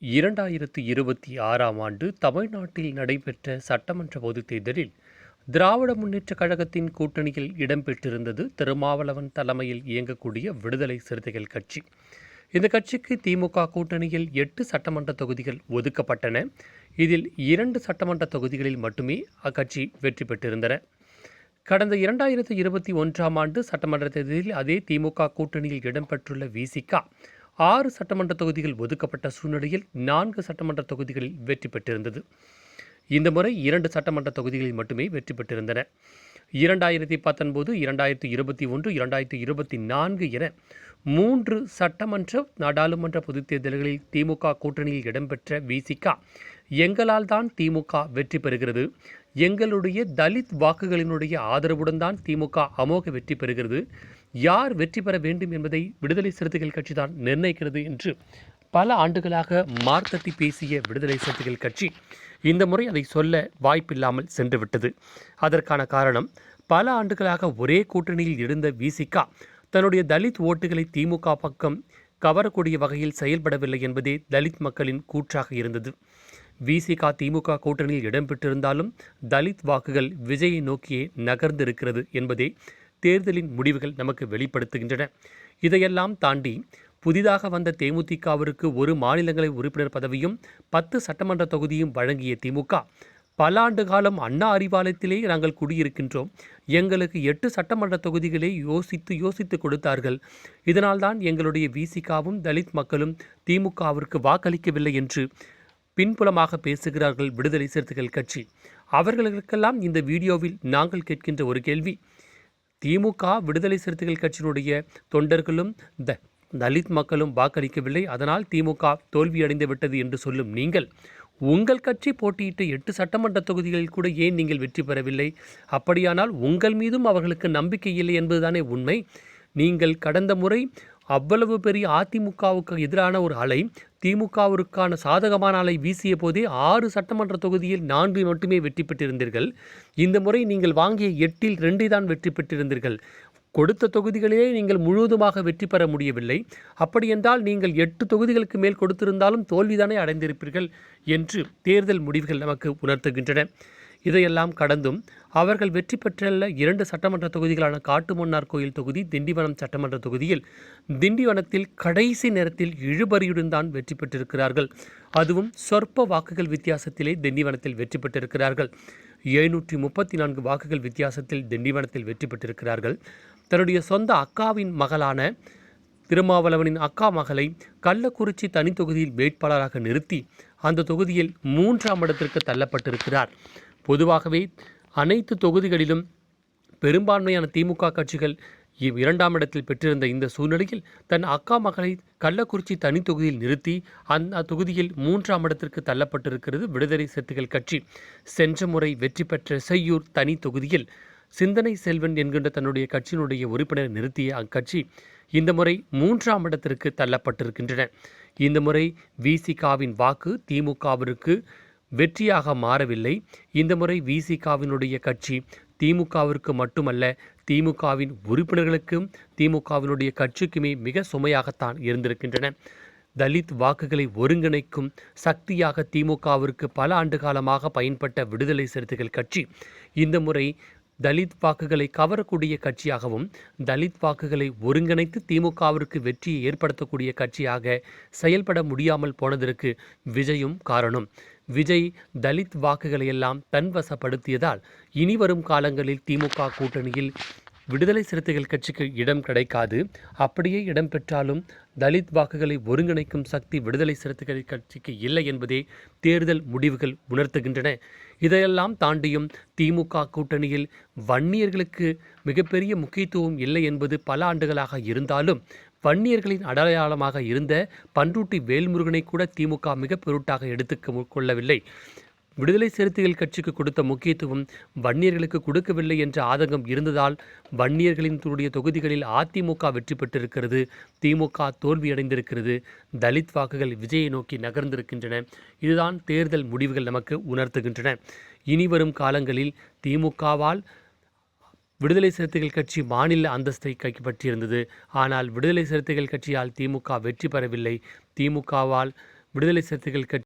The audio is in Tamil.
2026ஆம் ஆண்டு தமிழ்நாட்டில் நடைபெற்ற சட்டமன்ற பொதுத் தேர்தலில் திராவிட முன்னேற்றக் கழகத்தின் கூட்டணியில் இடம்பெற்றிருந்தது திருமாவளவன் தலைமையில் இயங்கக்கூடிய விடுதலை சிறுத்தைகள் கட்சி. இந்த கட்சிக்கு திமுக கூட்டணியில் 8 சட்டமன்ற தொகுதிகள் ஒதுக்கப்பட்டன. இதில் 2 சட்டமன்ற தொகுதிகளில் மட்டுமே அக்கட்சி வெற்றி பெற்றிருந்தன. கடந்த 2021ஆம் ஆண்டு சட்டமன்ற தேர்தலில் அதே திமுக கூட்டணியில் இடம்பெற்றுள்ள விசிக 6 சட்டமன்ற தொகுதிகள் ஒதுக்கப்பட்ட சூழ்நிலையில் 4 சட்டமன்ற தொகுதிகளில் வெற்றி பெற்றிருந்தது. இந்த முறை 2 சட்டமன்ற தொகுதிகளில் மட்டுமே வெற்றி பெற்றிருந்தன. 2019, 2021, 2024 என 3 சட்டமன்ற நாடாளுமன்ற பொதுத் தேர்தல்களில் திமுக கூட்டணியில் இடம்பெற்ற விசிக எங்களால் தான் திமுக வெற்றி பெறுகிறது, எங்களுடைய தலித் வாக்குகளினுடைய ஆதரவுடன் தான் திமுக அமோக வெற்றி பெறுகிறது, யார் வெற்றி பெற வேண்டும் என்பதை விடுதலை சிறுத்தைகள் கட்சி தான் நிர்ணயிக்கிறது என்று பல ஆண்டுகளாக மார்த்தட்டி பேசிய விடுதலை சிறுத்தைகள் கட்சி இந்த முறை அதை சொல்ல வாய்ப்பில்லாமல் சென்றுவிட்டது. அதற்கான காரணம், பல ஆண்டுகளாக ஒரே கூட்டணியில் இருந்த விசிக தன்னுடைய தலித் ஓட்டுகளை திமுக பக்கம் கவரக்கூடிய வகையில் செயல்படவில்லை என்பதே தலித் மக்களின் கூற்றாக இருந்தது. விசிக திமுக கூட்டணியில் இடம்பெற்றிருந்தாலும் தலித் வாக்குகள் விஜயை நோக்கியே நகர்ந்திருக்கிறது என்பதே தேர்தலின் முடிவுகள் நமக்கு வெளிப்படுத்துகின்றன. இதையெல்லாம் தாண்டி புதிதாக வந்த தேமுதிகவிற்கு ஒரு மாநிலங்களவை உறுப்பினர் பதவியும் 10 சட்டமன்ற தொகுதியும் வழங்கிய திமுக பல ஆண்டு காலம் அண்ணா அறிவாலயத்திலே நாங்கள் குடியிருக்கின்றோம், எங்களுக்கு 8 சட்டமன்ற தொகுதிகளே யோசித்து கொடுத்தார்கள், இதனால்தான் எங்களுடைய விசிகவும் தலித் மக்களும் திமுகவிற்கு வாக்களிக்கவில்லை என்று பின்புலமாக பேசுகிறார்கள் விடுதலை சிறுத்தைகள் கட்சி. அவர்களுக்கெல்லாம் இந்த வீடியோவில் நாங்கள் கேட்கின்ற ஒரு கேள்வி, திமுக விடுதலை சிறுத்தைகள் கட்சியினுடைய தொண்டர்களும் தலித் மக்களும் வாக்களிக்கவில்லை, அதனால் திமுக தோல்வியடைந்து விட்டது என்று சொல்லும் நீங்கள், உங்கள் கட்சி போட்டியிட்ட 8 சட்டமன்ற தொகுதிகளில் கூட ஏன் நீங்கள் வெற்றி பெறவில்லை? அப்படியானால் உங்கள் மீதும் அவர்களுக்கு நம்பிக்கை இல்லை என்பதுதானே உண்மை. நீங்கள் கடந்த முறை அவ்வளவு பெரிய அதிமுகவுக்கு எதிரான ஒரு அலை, திமுகவிற்கான சாதகமான அலை வீசிய போதே 6 சட்டமன்ற தொகுதியில் 4 மட்டுமே வெற்றி பெற்றிருந்தீர்கள். இந்த முறை நீங்கள் வாங்கிய 8இல் 2 தான் வெற்றி பெற்றிருந்தீர்கள். கொடுத்த தொகுதிகளிலே நீங்கள் முழுவதுமாக வெற்றி பெற முடியவில்லை. அப்படியென்றால் நீங்கள் 8 தொகுதிகளுக்கு மேல் கொடுத்திருந்தாலும் தோல்விதானே அடைந்திருப்பீர்கள் என்று தேர்தல் முடிவுகள் நமக்கு உணர்த்துகின்றன. இதையெல்லாம் கடந்தும் அவர்கள் வெற்றி பெற்றுள்ள 2 சட்டமன்ற தொகுதிகளான காட்டுமன்னார் கோயில் தொகுதி, திண்டிவனம் சட்டமன்ற தொகுதியில் திண்டிவனத்தில் கடைசி நேரத்தில் இழுபறியுடன் தான் வெற்றி பெற்றிருக்கிறார்கள். அதுவும் சொற்ப வாக்குகள் வித்தியாசத்திலே திண்டிவனத்தில் வெற்றி பெற்றிருக்கிறார்கள். 734 வாக்குகள் வித்தியாசத்தில் திண்டிவனத்தில் வெற்றி பெற்றிருக்கிறார்கள். தன்னுடைய சொந்த அக்காவின் மகளான திருமாவளவனின் அக்கா மகளை கள்ளக்குறிச்சி தனி தொகுதியில் வேட்பாளராக நிறுத்தி அந்த தொகுதியில் 3ஆம் இடத்திற்கு தள்ளப்பட்டிருக்கிறார். பொதுவாகவே அனைத்து தொகுதிகளிலும் பெரும்பான்மையான திமுக கட்சிகள் 2ஆம் இடத்தில் பெற்றிருந்த இந்த சூழ்நிலையில் தன் அக்கா மகளை கள்ளக்குறிச்சி தனி தொகுதியில் நிறுத்தி அந்த தொகுதியில் 3ஆம் இடத்திற்கு தள்ளப்பட்டிருக்கிறது விடுதலை சிறுத்தைகள் கட்சி. சென்ற முறை வெற்றி பெற்ற செய்யூர் தனி தொகுதியில் சிந்தனை செல்வன் என்கின்ற தன்னுடைய கட்சியினுடைய உறுப்பினர் நிறுத்திய அக்கட்சி இந்த முறை 3ஆம் இடத்திற்கு தள்ளப்பட்டிருக்கின்றன. இந்த முறை விசிகாவின் வாக்கு திமுகவிற்கு வெற்றியாக மாறவில்லை. இந்த முறை விசிகாவினுடைய கட்சி திமுகவிற்கு மட்டுமல்ல, திமுகவின் உறுப்பினர்களுக்கும் திமுகவினுடைய கட்சிக்குமே மிக சுமையாகத்தான் இருந்திருக்கின்றன. தலித் வாக்குகளை ஒருங்கிணைக்கும் சக்தியாக திமுகவிற்கு பல ஆண்டு காலமாக பயன்பட்ட விடுதலை சிறுத்தைகள் கட்சி இந்த முறை தலித் வாக்குகளை கவரக்கூடிய கட்சியாகவும் தலித் வாக்குகளை ஒருங்கிணைத்து திமுகவிற்கு வெற்றியை ஏற்படுத்தக்கூடிய கட்சியாக செயல்பட முடியாமல் போனதற்கு விஜயும் காரணம். விஜய் தலித் வாக்குகளை எல்லாம் தன்வசப்படுத்தியதால் இனிவரும் காலங்களில் திமுக கூட்டணியில் விடுதலை சிறுத்தைகள் கட்சிக்கு இடம் கிடைக்காது. அப்படியே இடம் பெற்றாலும் தலித் வாக்குகளை ஒருங்கிணைக்கும் சக்தி விடுதலை சிறுத்தைகள் கட்சிக்கு இல்லை என்பதே தேர்தல் முடிவுகள் உணர்த்துகின்றன. இதையெல்லாம் தாண்டியும் திமுக கூட்டணியில் வன்னியர்களுக்கு மிகப்பெரிய முக்கியத்துவம் இல்லை என்பது பல ஆண்டுகளாக இருந்தாலும் வன்னியர்களின் அடையாளமாக இருந்த பண்ருட்டி வேல்முருகனை கூட திமுக மிக பொருட்டாக எடுத்துக்க கொள்ளவில்லை. விடுதலை சிறுத்தைகள் கட்சிக்கு கொடுத்த முக்கியத்துவம் வன்னியர்களுக்கு கொடுக்கவில்லை என்ற ஆதங்கம் இருந்ததால் வன்னியர்களின் தொகுதிகளில் அதிமுக வெற்றி பெற்றிருக்கிறது, திமுக தோல்வியடைந்திருக்கிறது. தலித் வாக்குகள் விஜயை நோக்கி நகர்ந்திருக்கின்றன. இதுதான் தேர்தல் முடிவுகள் நமக்கு உணர்த்துகின்றன. இனிவரும் காலங்களில் திமுகவால் விடுதலை சிறுத்தைகள் கட்சி மாநில அந்தஸ்தை கைப்பற்றியிருந்தது. ஆனால் விடுதலை சிறுத்தைகள் கட்சியால் திமுக வெற்றி பெறவில்லை. திமுகவால் விடுதலை சிறுத்தைகள் கட்சி